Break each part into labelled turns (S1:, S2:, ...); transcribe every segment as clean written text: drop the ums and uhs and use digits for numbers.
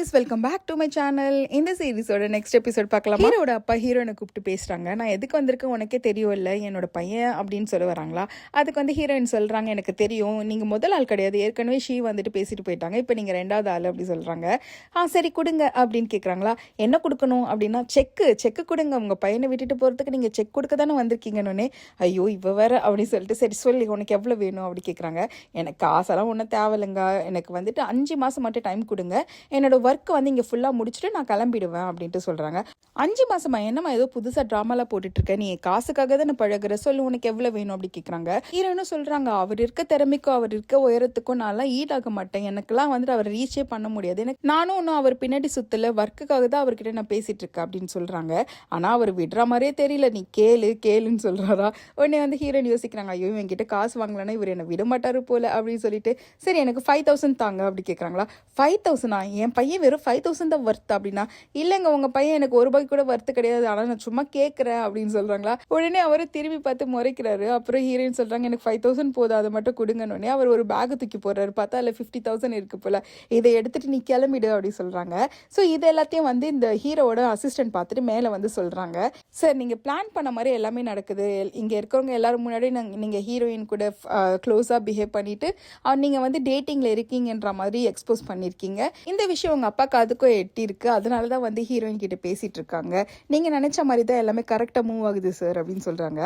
S1: Guys, welcome back to my channel. இந்த சீரிஸோட next episode பார்க்கலாம். ஹீரோட அப்பா ஹீரோனை கூப்பிட்டு பேசுறாங்க. நான் எதுக்கு வந்திருக்கேன் உனக்கே தெரியும் இல்லை, என்னோட பையன் அப்படின்னு சொல்ல வராங்களா. அதுக்கு வந்து ஹீரோயின் சொல்றாங்க, எனக்கு தெரியும், நீங்க முதல் ஆள் கிடையாது, ஏற்கனவே ஷீ வந்துட்டு பேசிட்டு போயிட்டாங்க, இப்போ நீங்க ரெண்டாவது ஆள் அப்படி சொல்றாங்க. சரி கொடுங்க அப்படின்னு கேட்குறாங்களா. என்ன கொடுக்கணும் அப்படின்னா செக்கு கொடுங்க, உங்க பையனை விட்டுட்டு போறதுக்கு நீங்க செக் கொடுக்க தானே வந்திருக்கீங்கன்னு. ஐயோ இவ வேற அப்படின்னு சொல்லிட்டு சரி சொல்லி உனக்கு எவ்வளோ வேணும் அப்படி கேட்குறாங்க. எனக்கு காசெல்லாம் ஒன்றும் தேவையில்லைங்க, எனக்கு வந்துட்டு 5 மாதம் மட்டும் டைம் கொடுங்க, என்னோட ஒர்க் வந்து இங்கே ஃபுல்லாக முடிச்சுட்டு நான் கிளம்பிடுவேன் அப்படின்ட்டு சொல்கிறாங்க. 5 மாதமா என்னம்மா ஏதோ புதுசாக ட்ராமாலாம் போட்டுட்ருக்கேன், நீ காசுக்காக தான் பழகுற, சொல்லு உனக்கு எவ்வளோ வேணும் அப்படி கேட்குறாங்க. ஹீரோன்னு சொல்கிறாங்க, அவர் இருக்க திறமைக்கும் அவர் இருக்க உயரத்துக்கும் நான்லாம் ஈடாக மாட்டேன், எனக்குலாம் வந்துட்டு அவர் ரீச்சே பண்ண முடியாது, எனக்கு நானும் ஒன்றும் அவர் பின்னாடி சுற்றல, ஒர்க்குக்காக தான் அவர்கிட்ட நான் பேசிகிட்டு இருக்கேன் அப்படின்னு சொல்கிறாங்க. ஆனால் அவர் விடுற மாதிரியே தெரியல, நீ கேளுன்னு சொல்கிறாரா. உடனே வந்து ஹீரோயின் யோசிக்கிறாங்க, ஐயோ என்கிட்ட காசு வாங்கலன்னா இவர் என்னை விட மாட்டாரு போல அப்படின்னு சொல்லிட்டு சரி எனக்கு 5,000 தாங்க அப்படி கேட்குறாங்களா. 5,000 என் பையன் வெறும் 5,000 தான் வர்த்து அப்படின்னா, இல்லைங்க உங்கள் பையன் எனக்கு ₹1 கூட வர்த்து கிடையாது, ஆனால் நான் சும்மா கேட்குறேன் அப்படின்னு சொல்கிறாங்களா. உடனே அவரை திரும்பி பார்த்து முறைக்கிறாரு. அப்புறம் ஹீரோயின் சொல்கிறாங்க, எனக்கு 5,000 போதும், அதை மட்டும் கொடுங்கன்னு. அவர் ஒரு பேக்கை தூக்கி போடுறாரு, பார்த்தா அதில் 50,000 இருக்கு போல, இதை எடுத்துட்டு நீ கிளம்பிடு அப்படின்னு சொல்கிறாங்க. ஸோ இது எல்லாத்தையும் வந்து இந்த ஹீரோவோட அசிஸ்டன்ட் பார்த்துட்டு மேலே வந்து சொல்கிறாங்க, சார் நீங்கள் பிளான் பண்ண மாதிரி எல்லாமே நடக்குது, இங்கே இருக்கிறவங்க எல்லாரும் முன்னாடி நீங்கள் ஹீரோயின் கூட க்ளோஸாக பிஹேவ் பண்ணிட்டு நீங்கள் வந்து டேட்டிங்கில் இருக்கீங்கன்ற மாதிரி எக்ஸ்போஸ் பண்ணியிருக்கீங்க, இந்த விஷயம் உங்கள் அப்பா காதுக்கும் எட்டி இருக்கு, அதனால தான் வந்து ஹீரோயின் கிட்ட பேசிட்டு இருக்காங்க, நீங்கள் நினைச்ச மாதிரி தான் எல்லாமே கரெக்டாக மூவ் ஆகுது சார் அப்படின்னு சொல்கிறாங்க.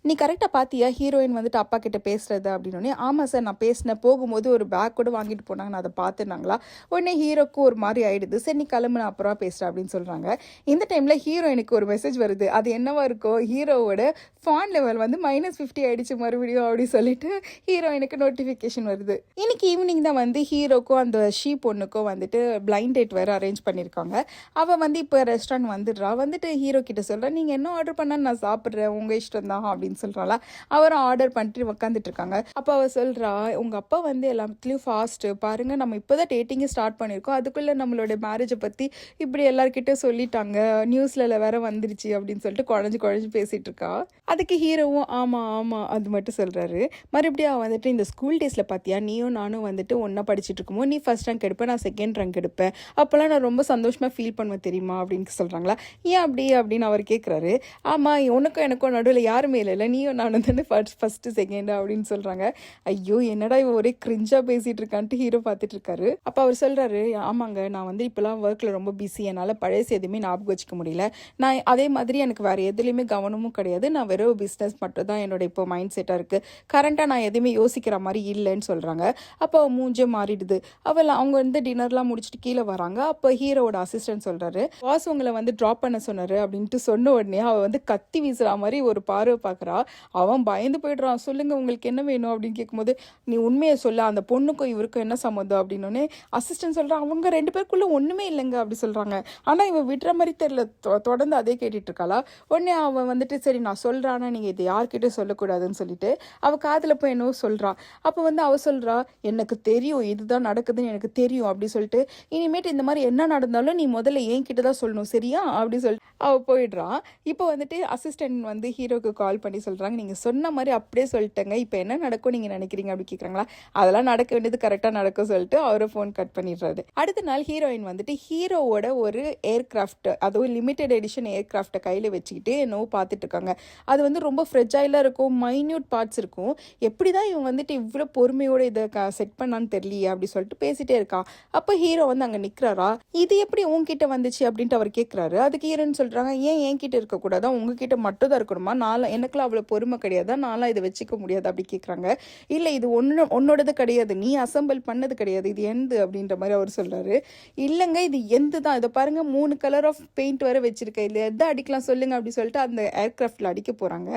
S1: நீ கரெக்டாக பார்த்தியா ஹீரோயின் வந்துட்டு அப்பா கிட்ட பேசுறது அப்படின்னு. ஆமாம் சார் நான் பேசினேன், போகும்போது ஒரு பேக் கூட வாங்கிட்டு போனாங்க, நான் அதை பார்த்துனாங்களா. உடனே ஹீரோக்கும் ஒரு மாதிரி ஆயிடுது, சரி நீ கிளம்புன அப்புறம் பேசுகிறேன் அப்படின்னு சொல்கிறாங்க. இந்த டைமில் ஹீரோயினுக்கு ஒரு மெசேஜ் வருது, அது என்னவா இருக்கும், ஹீரோவோட ஃபான் லெவல் வந்து -50 ஆயிடுச்சு மறுபடியும் அப்படின்னு சொல்லிட்டு ஹீரோயினுக்கு நோட்டிஃபிகேஷன் வருது. இன்னைக்கு ஈவினிங் தான் வந்து ஹீரோக்கும் அந்த ஷீ பொண்ணுக்கும் வந்துட்டு பிளைண்ட் டேட் வேறு அரேஞ்ச் பண்ணியிருக்காங்க. அவள் வந்து இப்போ ரெஸ்டாரண்ட் வந்துட்டு ஹீரோ கிட்ட சொல்கிறா, நீங்கள் என்ன ஆர்டர் பண்ணால் நான் சாப்பிட்றேன், உங்கள் இஷ்டம் தான் அப்படின்னு சொல்கிறாளா. அவரும் ஆர்டர் பண்ணிட்டு உட்காந்துட்டு இருக்காங்க. அப்போ அவள் சொல்கிறா, உங்கள் அப்பா வந்து எல்லாத்துலேயும் ஃபாஸ்ட்டு பாருங்க, நம்ம இப்போ தான் டேட்டிங்கே ஸ்டார்ட் பண்ணியிருக்கோம், அதுக்குள்ளே நம்மளோட மேரேஜை பற்றி இப்படி எல்லாருக்கிட்டே சொல்லிட்டாங்க, நியூஸில் வேற வந்துருச்சு அப்படின்னு சொல்லிட்டு குழஞ்சு பேசிகிட்டு இருக்கா. அதுக்கு ஹீரோவும் ஆமாம் அது மட்டும் சொல்கிறாரு. மறுபடியும் அவன் வந்துட்டு, இந்த ஸ்கூல் டேஸில் பார்த்தியா நீயும் நானும் வந்துட்டு ஒன்றா படிச்சுட்டு இருக்கும்போது நீ ஃபர்ஸ்ட் ரேங்க் எடுப்பேன், நான் செகண்ட் ரேங்க் எடுப்பேன், அப்போல்லாம் நான் ரொம்ப சந்தோஷமாக ஃபீல் பண்ணுவேன் தெரியுமா அப்படின்னு சொல்கிறாங்களா. ஏன் அப்படி அப்படின்னு அவர் கேட்குறாரு. ஆமாம் உனக்கும் எனக்கும் நடுவில் யாருமே இல்லை, நீயும் நானும் தானே ஃபர்ஸ்ட்டு செகண்ட் அப்படின்னு சொல்கிறாங்க. ஐயோ என்னடா இவ ஒரே கிரிஞ்சாக பேசிகிட்டு இருக்கான்ட்டு ஹீரோ பார்த்துட்டு இருக்காரு. அப்போ அவர் சொல்கிறாரு, ஆமாங்க நான் வந்து இப்போலாம் ஒர்க்கில் ரொம்ப பிஸி, என்னால் பழைய எதுவுமே ஞாபகம் வச்சுக்க முடியல, நான் அதே மாதிரி எனக்கு வேறு எதுலேயுமே கவனமும் கிடையாது, நான் வெறும் பிஸ்னஸ் மட்டும் தான் என்னோட இப்போ மைண்ட் செட்டாக இருக்குது, கரண்ட்டாக நான் எதுவுமே யோசிக்கிற மாதிரி இல்லைன்னு சொல்கிறாங்க. அப்போ மூஞ்சே மாறிடுது. அவங்க வந்து டின்னர்லாம் முடிச்சுட்டு கீழே வராங்க. அப்போ ஹீரோவோட அசிஸ்டன்ட் சொல்கிறாரு, பாஸ் உங்களை வந்து ட்ராப் பண்ண சொன்னார் அப்படின்ட்டு சொன்ன உடனே அவள் வந்து கத்தி வீசுகிற மாதிரி ஒரு பார்வை பார்க்குறா. அவன் பயந்து போய்ட்றான். சொல்லுங்கள் உங்களுக்கு என்ன வேணும் அப்படின்னு கேட்கும்போது, நீ உண்மையை சொல்ல, அந்த பொண்ணுக்கும் இவருக்கும் என்ன சம்மந்தம் அப்படின்னோடனே அசிஸ்டன்ட் சொல்கிறான், அவங்க 2 பேருக்குள்ளே ஒன்றுமே இல்லைங்க அப்படி சொல்கிறாங்க. ஆனால் இவன் விடுற மாதிரி தெரியல, தொடர்ந்து அதே கேட்டுட்டு இருக்காளா. உடனே அவன் வந்துட்டு சரி நான் சொல்கிறானா நீங்கள் இதை யார்கிட்ட சொல்லக்கூடாதுன்னு சொல்லிட்டு அவள் காதில் போய் என்னவோ சொல்கிறான். அப்போ வந்து அவள் சொல்கிறா, எனக்கு தெரியும் இதுதான் நடக்குதுன்னு எனக்கு தெரியும் அப்படி சொல்லிட்டு, இனிமேட்டு இந்த மாதிரி என்ன நடந்தாலும் நீ முதல்ல என்கிட்ட தான் சொல்லணும் சரியா அப்படி சொல்லிட்டு அவள் போயிடுறான். இப்போ வந்துட்டு அசிஸ்டன்ட் வந்து ஹீரோக்கு கால் பண்ணி சொல்கிறாங்க, நீங்கள் சொன்ன மாதிரி அப்படியே சொல்லிட்டேங்க, இப்போ என்ன நடக்கும் நீங்கள் நினைக்கிறீங்க அப்படி கேட்குறாங்களா. அதெல்லாம் நடக்க வேண்டியது கரெக்டாக நடக்கும் சொல்லிட்டு அவரை ஃபோன் கட் பண்ணிடுறாரு. அடுத்த நாள் ஹீரோயின் வந்துட்டு ஹீரோவோட ஒரு ஏர்கிராஃப்ட், அதுவும் லிமிடெட் எடிஷன் ஏர்கிராஃப்டை கையில் வச்சுக்கிட்டு என்னவோ பார்த்துட்டு இருக்காங்க. அது வந்து ரொம்ப ஃப்ரெஜைலாக இருக்கும், மைன்யூட் பார்ட்ஸ் இருக்கும், எப்படி தான் இவங்க வந்துட்டு இவ்வளோ பொறுமையோடு இதை செட் பண்ணான்னு தெரியலையே அப்படி சொல்லிட்டு பேசிட்டே இருக்கான். அப்போ ஹீரோ வந்து அங்கே நிற்கிறாரா, இது எப்படி உங்ககிட்ட வந்துச்சு அப்படின்ட்டு அவர் கேட்குறாரு. அதுக்கு ஹீரோன்னு சொல்கிறாங்க, ஏன் என்கிட்ட இருக்கக்கூடாதா, உங்ககிட்ட மட்டும் தான் இருக்கணுமா, எனக்குலாம் அவ்வளோ பொறுமை கிடையாதா, நான்லாம் இதை வச்சுக்க முடியாது அப்படி கேட்குறாங்க. இல்லை இது உன்னோடது கிடையாது, நீ அசம்பிள் பண்ணது கிடையாது, இது எந்து அப்படின்ற மாதிரி அவர் சொல்கிறாரு. இல்லைங்க இது எந்து தான், இதை பாருங்கள் 3 கலர் ஆஃப் பெயிண்ட் வர வச்சிருக்கேன், இல்லை எதை அடிக்கலாம் சொல்லுங்க அப்படி சொல்லிட்டு அந்த ஏர்கிராஃப்டில் அடிக்க போகிறாங்க.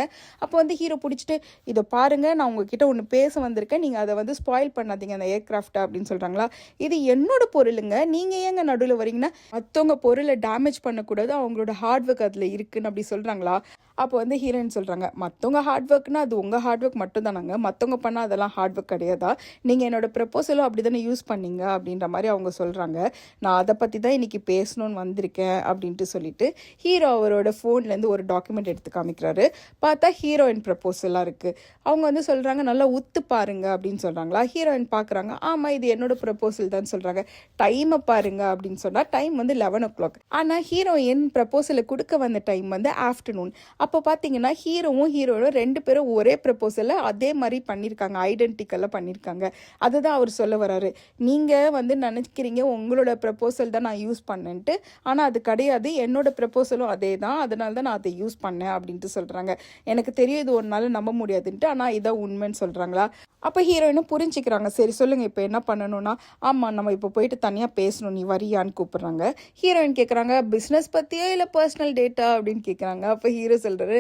S1: அப்போ வந்து ஹீரோ பிடிச்சிட்டு, இதை பாருங்க நான் உங்ககிட்ட ஒன்று பேச வந்திருக்கேன், நீங்கள் அதை வந்து ஸ்பாயில் பண்ணாதீங்க அந்த ஏர்கிராஃப்டை அப்படின்னு சொல்கிறாங்களா. இது என்னோட பொருளுங்க, நீங்கள் ஏங்க நடுவில் வரீங்கன்னா, மற்றவங்க பொருளை டேமேஜ் பண்ணக்கூடாது, அவங்களோட ஹார்ட் ஒர்க் அதில் இருக்குன்னு அப்படி சொல்கிறாங்களா. அப்போ வந்து ஹீரோயின் சொல்கிறாங்க, மற்றவங்க ஹார்ட் ஒர்க்னா அது உங்கள் ஹார்ட் ஒர்க் மட்டும் தானாங்க, மற்றவங்க பண்ணால் அதெல்லாம் ஹார்ட் ஒர்க் கிடையாதா, நீங்கள் என்னோட ப்ரப்போசலும் அப்படி தானே யூஸ் பண்ணீங்க அப்படின்ற மாதிரி அவங்க சொல்கிறாங்க. நான் அதை பற்றி தான் இன்றைக்கி பேசணும்னு வந்திருக்கேன் அப்படின்ட்டு சொல்லிட்டு ஹீரோ அவரோட ஃபோன்லேருந்து ஒரு டாக்குமெண்ட் எடுத்து காமிக்கிறாரு. பார்த்தா ஹீரோயின் ப்ரப்போசலாக இருக்குது. அவங்க வந்து சொல்கிறாங்க, நல்லா உத்து பாருங்க அப்படின்னு சொல்கிறாங்களா. ஹீரோயின் பார்க்குறாங்க, ஆமாம் இது என்னோட ப்ரப்போசல் தான் சொல்கிறாங்க. டைமை பாருங்க அப்படின்னு சொன்னால் டைம் வந்து 11 o'clock. ஆனால் ஹீரோயின் ப்ரப்போசலை கொடுக்க வந்த டைம் வந்து ஆஃப்டர்நூன். அப்போ பார்த்தீங்கன்னா ஹீரோவும் ஹீரோவும் 2 பேரும் ஒரே ப்ரப்போசலை அதே மாதிரி பண்ணியிருக்காங்க, ஐடென்டிக்கலாக பண்ணியிருக்காங்க. அதுதான் அவர் சொல்ல வராரு. நீங்கள் வந்து நினைக்கிறீங்க உங்களோட ப்ரப்போசல் தான் நான் யூஸ் பண்ணேன்ட்டு, ஆனால் அது கிடையாது, என்னோட ப்ரப்போசலும் அதே தான், அதனால தான் நான் அதை யூஸ் பண்ணேன் அப்படின்ட்டு சொல்கிறாங்க. எனக்கு தெரியும் இது ஒரு நாள் நம்ப முடியாதுன்ட்டு, ஆனால் இதான் உண்மைன்னு சொல்கிறாங்களா. அப்போ ஹீரோயினும் புரிஞ்சுக்கிறாங்க. சரி சொல்லுங்கள் இப்போ என்ன பண்ணணும்னா, ஆமாம் நம்ம இப்போ போயிட்டு தனியாக பேசணும், நீ வரியான்னு கூப்பிட்றாங்க. ஹீரோயின் கேட்குறாங்க பிஸ்னஸ் பற்றியா இல்லை பர்சனல் டேட்டா அப்படின்னு கேட்குறாங்க. அப்போ ஹீரோ சொல்கிறாரு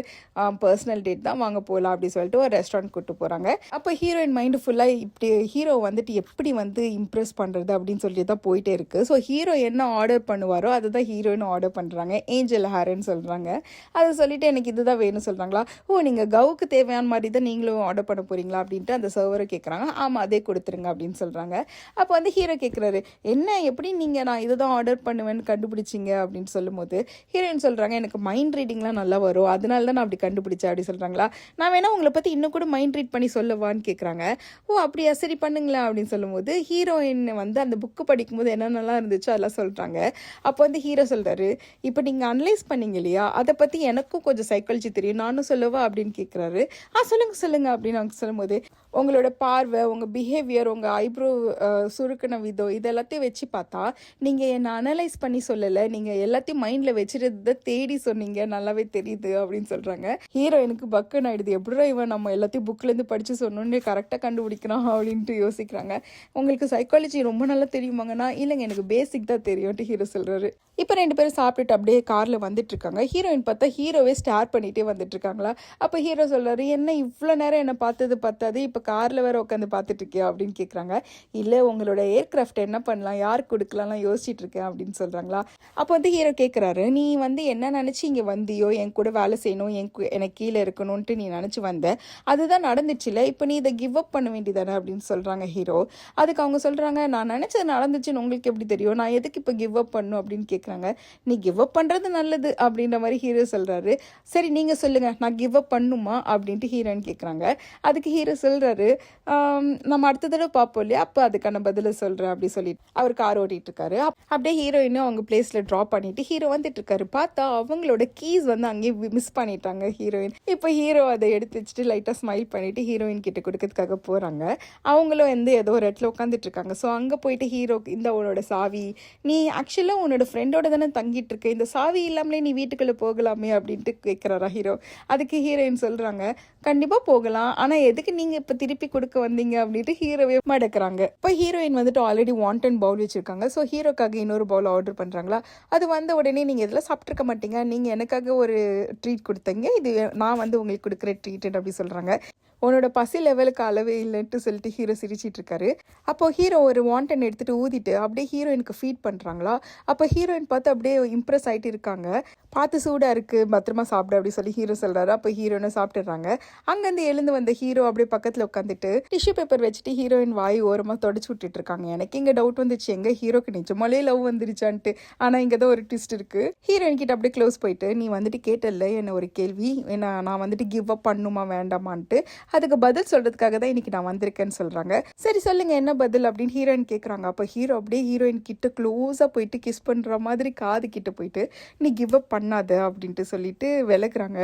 S1: பர்சனல் டேட் தான், வாங்க போகலாம் அப்படின்னு சொல்லிட்டு ஒரு ரெஸ்டாரண்ட் கூப்பிட்டு போகிறாங்க. அப்போ ஹீரோயின் மைண்டு ஃபுல்லாக இப்படி ஹீரோ வந்துட்டு எப்படி வந்து இம்ப்ரெஸ் பண்ணுறது அப்படின்னு சொல்லிட்டு தான் போயிட்டே இருக்குது. ஸோ ஹீரோ என்ன ஆர்டர் பண்ணுவாரோ அதுதான் ஹீரோயின் ஆர்டர் பண்ணுறாங்க. ஏஞ்சல் ஹேர்ன்னு சொல்கிறாங்க. அதை சொல்லிட்டு எனக்கு இதுதான் வேணும்னு சொல்கிறாங்களா. ஓ நீங்கள் கவுக்கு தேவையான மாதிரி தான் நீங்களும் ஆர்டர் பண்ண போகிறீங்களா அப்படின்ட்டு அந்த சர்வரை கேட்குறாங்க. ஆமாம் அதே கொடுத்துருங்க அப்படின்னு சொல்கிறாங்க. அப்போ வந்து ஹீரோ கேட்குறாரு என்ன எப்படி நீங்கள் நான் இதை தான் ஆர்டர் பண்ணுவேன்னு கண்டுபிடிச்சிங்க அப்படின்னு சொல்லும்போது ஹீரோயின் சொல்கிறாங்க எனக்கு மைண்ட் ரீடிங்லாம் நல்லா வரும், அதனால தான் நான் அப்படி கண்டுபிடிச்சேன் அப்படி சொல்கிறாங்களா. நான் வேணா உங்களை பற்றி இன்னும் கூட மைண்ட் ரீட் பண்ணி சொல்லவான்னு கேட்குறாங்க. ஓ அப்படியா சரி பண்ணுங்களேன் அப்படின்னு சொல்லும்போது ஹீரோயின் வந்து அந்த புக்கு படிக்கும்போது என்னென்னலாம் இருந்துச்சோ அதெல்லாம் சொல்கிறாங்க. அப்போ வந்து ஹீரோ சொல்கிறாரு இப்போ நீங்கள் அனலைஸ் பண்ணீங்க இல்லையா, அதை பற்றி எனக்கும் கொஞ்சம் சைக்காலஜி தெரியும், நானும் சொல்லவா அப்படின்னு கேட்குறாரு. சொல்லுங்கள் அப்படின்னு அவங்க சொல்லும்போது உங்களோட பார்வை, உங்கள் பிஹேவியர், உங்கள் ஐப்ரோ சுருக்கின விதம், இது எல்லாத்தையும் வச்சு பார்த்தா நீங்கள் என்னை அனலைஸ் பண்ணி சொல்லலை, நீங்கள் எல்லாத்தையும் மைண்டில் வச்சுருந்த தேடி சொன்னீங்க, நல்லாவே தெரியுது அப்படின்னு சொல்கிறாங்க. ஹீரோயினுக்கு பக்குன்னு ஆயிடுது, எப்படிடா இவன் நம்ம எல்லாத்தையும் புக்கிலேருந்து படித்து சொன்னோன்னு கரெக்டாக கண்டுபிடிக்கிறான் அப்படின்ட்டு யோசிக்கிறாங்க. உங்களுக்கு சைக்காலஜி ரொம்ப நல்லா தெரியுமாங்கன்னா இல்லைங்க எனக்கு பேசிக் தான் தெரியும்ட்டு ஹீரோ சொல்கிறாரு. இப்போ 2 பேரும் சாப்பிட்டுட்டு அப்படியே காரில் வந்துட்டு இருக்காங்க. ஹீரோயின் பார்த்தா ஹீரோவே ஸ்டார் பண்ணிகிட்டே வந்துட்டு இருக்காங்களா. அப்போ ஹீரோ சொல்கிறாரு என்ன இவ்வளோ நேரம் என்னை பார்த்தது பார்த்தாது இப்போ காரில் வேறு உட்காந்து பார்த்துட்டு இருக்கியா அப்படின்னு கேட்குறாங்க. இல்லை உங்களோட ஏர்கிராஃப்ட் என்ன பண்ணலாம், யாருக்கு கொடுக்கலாம்லாம் யோசிச்சுட்டு இருக்கேன் அப்படின்னு சொல்கிறாங்களா. அப்போ வந்து ஹீரோ கேட்குறாரு நீ வந்து என்ன நினச்சி இங்கே வந்தியோ, என் கூட வேலை செய்யணும், எனக்கு கீழே இருக்கணும்ன்ட்டு நீ நினச்சி வந்த, அதுதான் நடந்துச்சுல, இப்போ நீ இதை கிவ் அப் பண்ண வேண்டியதானே அப்படின்னு சொல்கிறாங்க ஹீரோ. அதுக்கு அவங்க சொல்கிறாங்க நான் நினச்சது நடந்துச்சுன்னு உங்களுக்கு எப்படி தெரியும், நான் எதுக்கு இப்போ கிவ் அப் பண்ணும் அப்படின்னு கேட்குறாங்க. நீ கிவ் அப் பண்ணுறது நல்லது அப்படின்ற மாதிரி ஹீரோ சொல்கிறாரு. சரி நீங்கள் சொல்லுங்கள் நான் கிவ் அப் பண்ணுமா அப்படின்ட்டு ஹீரோயின் கேட்குறாங்க. அதுக்கு ஹீரோ சொல்கிறாரு நம்ம அடுத்த தடவை பார்ப்போம் இல்லையா, அப்போ அதுக்கான பதிலை சொல்கிறேன் அப்படி சொல்லிட்டு அவர் கார் ஓட்டிகிட்டு இருக்காரு. அப்படியே ஹீரோயினும் அவங்க பிளேஸில் ட்ராப் பண்ணிட்டு ஹீரோ வந்துட்டு இருக்காரு. பார்த்தா அவங்களோட கீஸ் வந்து அங்கேயே மிஸ் பண்ணிட்டாங்க ஹீரோயின். இப்போ ஹீரோ அதை எடுத்து வச்சுட்டு லைட்டாக ஸ்மைல் பண்ணிட்டு ஹீரோயின் கிட்ட கொடுக்கறதுக்காக போகிறாங்க. அவங்களும் வந்து ஏதோ ஒரு இடத்துல உட்காந்துட்டு இருக்காங்க. ஸோ அங்கே போயிட்டு ஹீரோ இந்த உன்னோட சாவி, நீ ஆக்சுவலாக உன்னோட ஃப்ரெண்டோட தானே தங்கிட்டு இருக்க, இந்த சாவி இல்லாமலே நீ வீட்டுக்குள்ளே போகலாமே அப்படின்ட்டு கேட்குறாரா ஹீரோ. அதுக்கு ஹீரோயின் சொல்கிறாங்க கண்டிப்பாக போகலாம், ஆனால் எதுக்கு நீங்கள் இப்போ திருப்பி கொடுக்க வந்தீங்க அப்படின்ட்டு ஹீரோவே மடக்கிறாங்க. இப்போ ஹீரோயின் வந்துட்டு ஆல்ரெடி வாண்டன் பவுல் வச்சுருக்காங்க. ஸோ ஹீரோக்காக இன்னொரு பவுல் ஆர்டர் பண்ணுறாங்களா. அது வந்த உடனே நீங்கள் இதெல்லாம் சாப்பிட்ருக்க மாட்டீங்க, நீங்கள் எனக்காக ஒரு ட்ரீட் கொடுத்தீங்க, இது நான் வந்து உங்களுக்கு கொடுக்குற ட்ரீட் அப்படி சொல்கிறாங்க. உன்னோட பசி லெவலுக்கு அளவே இல்லைன்ட்டு சொல்லிட்டு ஹீரோ சிரிச்சிட்டு இருக்காரு. அப்போ ஹீரோ ஒரு வாண்டன் எடுத்துகிட்டு ஊதிட்டு அப்படியே ஹீரோயினுக்கு ஃபீட் பண்ணுறாங்களா. அப்போ ஹீரோயின் பார்த்து அப்படியே இம்ப்ரெஸ் ஆகிட்டு இருக்காங்க. பார்த்து சூடாக இருக்குது பத்திரமா சாப்பிடு அப்படி சொல்லி ஹீரோ சொல்கிறாரு. அப்போ ஹீரோயினை சாப்பிட்டுறாங்க. அங்கேருந்து எழுந்து வந்த ஹீரோ அப்படியே பக்கத்தில் உட்காந்துட்டு டிஷ்யூ பேப்பர் வச்சுட்டு ஹீரோயின் வாய் ஓரமாக தொடச்சி விட்டுட்டு இருக்காங்க. எனக்கு இங்கே டவுட் வந்துச்சு எங்கே ஹீரோக்கு நிஜமாலே லவ் வந்துருச்சான்ட்டு. ஆனால் இங்கே தான் ஒரு ட்விஸ்ட் இருக்குது. ஹீரோயின் கிட்ட அப்படியே க்ளோஸ் போயிட்டு நீ வந்துட்டு கேட்டல என்ன ஒரு கேள்வி, ஏன்னா நான் வந்துட்டு கிவ் அப் பண்ணுமா வேண்டாமான்ட்டு, அதுக்கு பதில் சொல்றதுக்காக தான் இன்னைக்கு நான் வந்திருக்கேன்னு சொல்றாங்க. சரி சொல்லுங்க என்ன பதில் அப்படின்னு ஹீரோயின் கேட்குறாங்க. அப்போ ஹீரோ அப்படியே ஹீரோயின் கிட்ட க்ளோஸாக போயிட்டு கிஸ் பண்ணுற மாதிரி காது கிட்ட போயிட்டு நீ கிவ் அப் பண்ணாத அப்படின்ட்டு சொல்லிட்டு விளக்குறாங்க.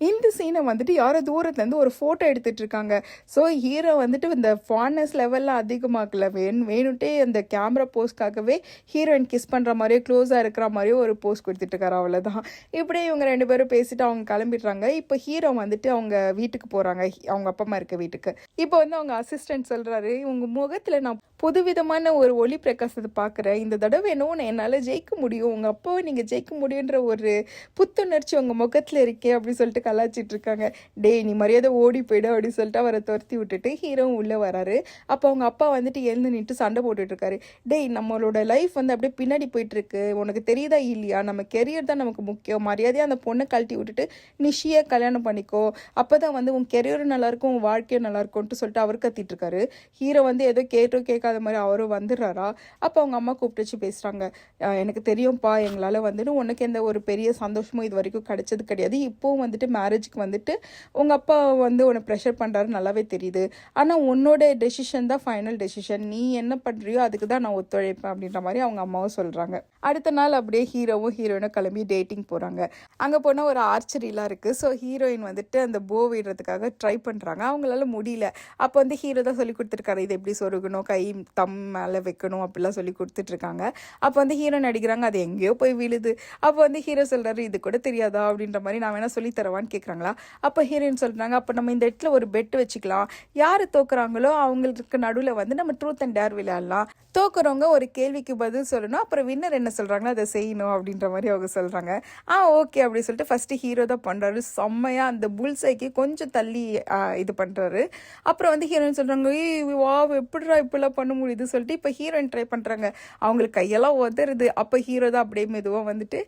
S1: இந்த சீனை வந்துட்டு யாரோ தூரத்துலேருந்து ஒரு ஃபோட்டோ எடுத்துட்டு இருக்காங்க. ஸோ ஹீரோ வந்துட்டு இந்த ஃபான்னஸ் லெவலில் அதிகமாக்கல, வேணுட்டே அந்த கேமரா போஸ்ட்காகவே ஹீரோயின் கிஸ் பண்ணுற மாதிரியோ க்ளோஸாக இருக்கிற மாதிரியோ ஒரு போஸ்ட் கொடுத்துட்டு இருக்காரு. அவ்வளோதான். இப்படியே இவங்க 2 பேரும் பேசிட்டு அவங்க கிளம்பிடுறாங்க. இப்போ ஹீரோ வந்துட்டு அவங்க வீட்டுக்கு போகிறாங்க, அவங்க அப்பா அம்மா இருக்க வீட்டுக்கு. இப்போ வந்து அவங்க அசிஸ்டன்ட் சொல்கிறாரு உங்க முகத்தில் நான் புதுவிதமான ஒரு ஒளி பிரகாசத்தை பார்க்குறேன், இந்த தடவை என்னவோ என்னால் ஜெயிக்க முடியும், உங்கள் அப்பாவை நீங்கள் ஜெயிக்க முடியுன்ற ஒரு புத்துணர்ச்சி உங்கள் முகத்தில் இருக்கே அப்படின்னு சொல்லிட்டு கலாச்சிட்டு இருக்காங்க. டேய் நீ மரியாதை ஓடி போயிடு அப்படின்னு சொல்லிட்டு அவரை துரத்தி விட்டுட்டு ஹீரோவும் உள்ளே வராரு. அப்போ அவங்க அப்பா வந்துட்டு எழுந்து நின்று சண்டை போட்டுட்டு இருக்காரு. டேய் நம்மளோட லைஃப் வந்து அப்படியே பின்னாடி போயிட்டு இருக்கு, உனக்கு தெரியுதா இல்லையா, நம்ம கெரியர் தான் நமக்கு முக்கியம், மரியாதையாக அந்த பொண்ணை கழட்டி விட்டுட்டு நிஷியை கல்யாணம் பண்ணிக்கோ, அப்போ தான் வந்து உன் கெரியரும் நல்லாயிருக்கும் உன் வாழ்க்கையும் நல்லாயிருக்கும்ட்டு சொல்லிட்டு அவர் கத்திட்டு இருக்காரு. ஹீரோ வந்து ஏதோ கேட்டோ கேட்க எதிர்பார்க்காத மாதிரி அவரும் வந்துடுறாரா. அப்போ அவங்க அம்மா கூப்பிட்டு வச்சு பேசுகிறாங்க. எனக்கு தெரியும்ப்பா, எங்களால் வந்துட்டு உனக்கு எந்த ஒரு பெரிய சந்தோஷமும் இது வரைக்கும் கிடைச்சது கிடையாது. இப்போவும் வந்துட்டு மேரேஜுக்கு வந்துட்டு உங்கள் அப்பா வந்து உன்னை ப்ரெஷர் பண்ணுறாரு நல்லாவே தெரியுது. ஆனால் உன்னோட டெசிஷன் தான் ஃபைனல் டெசிஷன். நீ என்ன பண்ணுறியோ அதுக்கு தான் நான் ஒத்துழைப்பேன் அப்படின்ற மாதிரி அவங்க அம்மாவும் சொல்கிறாங்க. அடுத்த நாள் அப்படியே ஹீரோவும் ஹீரோயினும் கிளம்பி டேட்டிங் போகிறாங்க. அங்கே போனால் ஒரு ஆர்ச்சரிலாம் இருக்குது. ஸோ ஹீரோயின் வந்துட்டு அந்த போ விடுறதுக்காக ட்ரை பண்ணுறாங்க. அவங்களால முடியல. அப்போ வந்து ஹீரோ தான் சொல்லி கொடுத்துருக்காரு, இது எப்படி சொருகணும், கை தம் மேலே வைக்கணும் அப்படிலாம் சொல்லி கொடுத்துட்ருக்காங்க. அப்போ வந்து ஹீரோ நடிக்கிறாங்க, அது எங்கேயோ போய் விழுது. அப்போ வந்து ஹீரோ சொல்கிறாரு, இது கூட தெரியாதா அப்படின்ற மாதிரி, நான் வேணால் சொல்லி தரவான்னு கேட்குறாங்களா. அப்போ ஹீரோயின் சொல்கிறாங்க, அப்போ நம்ம இந்த இடத்துல ஒரு பெட் வச்சுக்கலாம். யார் தோக்குறாங்களோ அவங்களுக்கு நடுவில் வந்து நம்ம ட்ரூத் அண்ட் டேர் விளையாடலாம். தோக்குறவங்க ஒரு கேள்விக்கு பதில் சொல்லணும், அப்புறம் வின்னர் என்ன சொல்கிறாங்களோ அதை செய்யணும் அப்படின்ற மாதிரி அவங்க சொல்கிறாங்க. ஓகே அப்படி சொல்லிட்டு ஃபஸ்ட்டு ஹீரோ தான் பண்ணுறாரு. செம்மையாக அந்த புல்சைக்கு கொஞ்சம் தள்ளி இது பண்ணுறாரு. அப்புறம் வந்து ஹீரோயின் சொல்கிறாங்க, வா எப்படிடா இப்படிலாம் பண்ண முடியுது சொல்லிட்டு இப்போ ஹீரோயின் ட்ரை பண்ணுறாங்க. அவங்களுக்கு கையெல்லாம் உதறுது. அப்போ ஹீரோ தான் அப்படியே மெதுவாக வந்துட்டு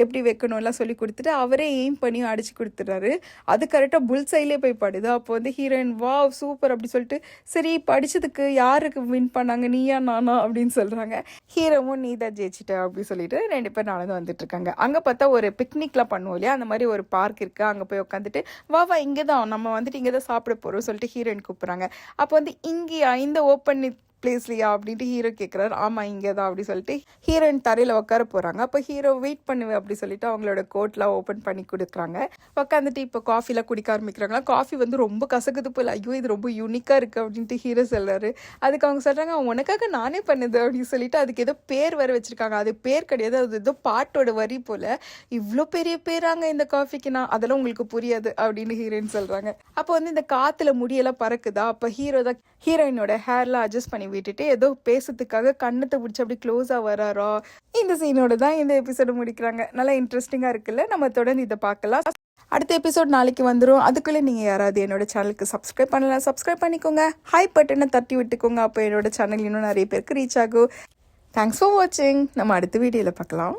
S1: எப்படி வைக்கணும்லாம் சொல்லி கொடுத்துட்டு அவரே எய்ம் பண்ணி அடிச்சு கொடுத்துட்றாரு. அது கரெக்டாக புல்சைலே போய் படுது. அப்போ வந்து ஹீரோயின் வா சூப்பர் அப்படி சொல்லிட்டு, சரி படிச்சதுக்கு யாருக்கு வின் பண்ணாங்க, நீயா நானா அப்படின்னு சொல்கிறாங்க. ஹீரோவும் நீ தான் ஜெயிச்சிட்ட அப்படின்னு சொல்லிட்டு 2 பேர் நடந்து வந்துட்டு இருக்காங்க. அங்கே பார்த்தா ஒரு பிக்னிக்லாம் பண்ணுவோம் இல்லையா, அந்த மாதிரி ஒரு பார்க் இருக்குது. அங்கே போய் உட்காந்துட்டு வா இங்கே தான் நம்ம வந்துட்டு இங்கே தான் சாப்பிட போகிறோம் சொல்லிட்டு ஹீரோயின் கூப்பிட்றாங்க. அப்போ வந்து இங்கேயா இந்த ஓப்பன் பிளேஸ்லையா அப்படின்ட்டு ஹீரோ கேட்குறாரு. ஆமாம் இங்கே தான் அப்படி சொல்லிட்டு ஹீரோயின் தரையில் உட்கார போகிறாங்க. அப்போ ஹீரோ வெயிட் பண்ணுவேன் அப்படி சொல்லிட்டு அவங்களோட கோட்லாம் ஓப்பன் பண்ணி கொடுக்குறாங்க. உட்காந்துட்டு இப்போ காஃபிலாம் குடிக்க ஆரம்பிக்கிறாங்களா. காஃபி வந்து ரொம்ப கசக்குது போல், ஐயோ இது ரொம்ப யூனிக்காக இருக்குது அப்படின்ட்டு ஹீரோ சொல்கிறாரு. அதுக்கு அவங்க சொல்கிறாங்க, உனக்காக நானே பண்ணுது அப்படின்னு சொல்லிட்டு அதுக்கு ஏதோ பேர் வேறு வச்சுருக்காங்க. அது பேர் கிடையாது, அது ஏதோ பாட்டோட வரி போல். இவ்வளோ பெரிய பேராங்க இந்த காஃபிக்கு, நான் அதெல்லாம் உங்களுக்கு புரியாது அப்படின்னு ஹீரோயின் சொல்கிறாங்க. அப்போ வந்து இந்த காற்றுல முடியெல்லாம் பறக்குதா. அப்போ ஹீரோ தான் ஹீரோயினோட ஹேர்லாம் அட்ஜஸ்ட் பண்ணி விட்டுட்டு ஏதோ பேசுறதுக்காக கண்ணத்தை பிடிச்சி அப்படி க்ளோஸாக வராரோ. இந்த சீனோட தான் இந்த எபிசோடு முடிக்கிறாங்க. நல்லா இன்ட்ரெஸ்டிங்காக இருக்குல்ல. நம்ம தொடர்ந்து இதை பார்க்கலாம். அடுத்த எபிசோட் நாளைக்கு வந்துடும். அதுக்குள்ளே நீங்கள் யாராவது என்னோட சேனலுக்கு சப்ஸ்கிரைப் பண்ணலாம், சப்ஸ்கிரைப் பண்ணிக்கோங்க. ஹை பட்டனை தட்டி விட்டுக்கோங்க. அப்போ என்னோட சேனல் இன்னும் நிறைய பேருக்கு ரீச் ஆகும். தேங்க்ஸ் ஃபார் வாட்சிங். நம்ம அடுத்த வீடியோவில் பார்க்கலாம்.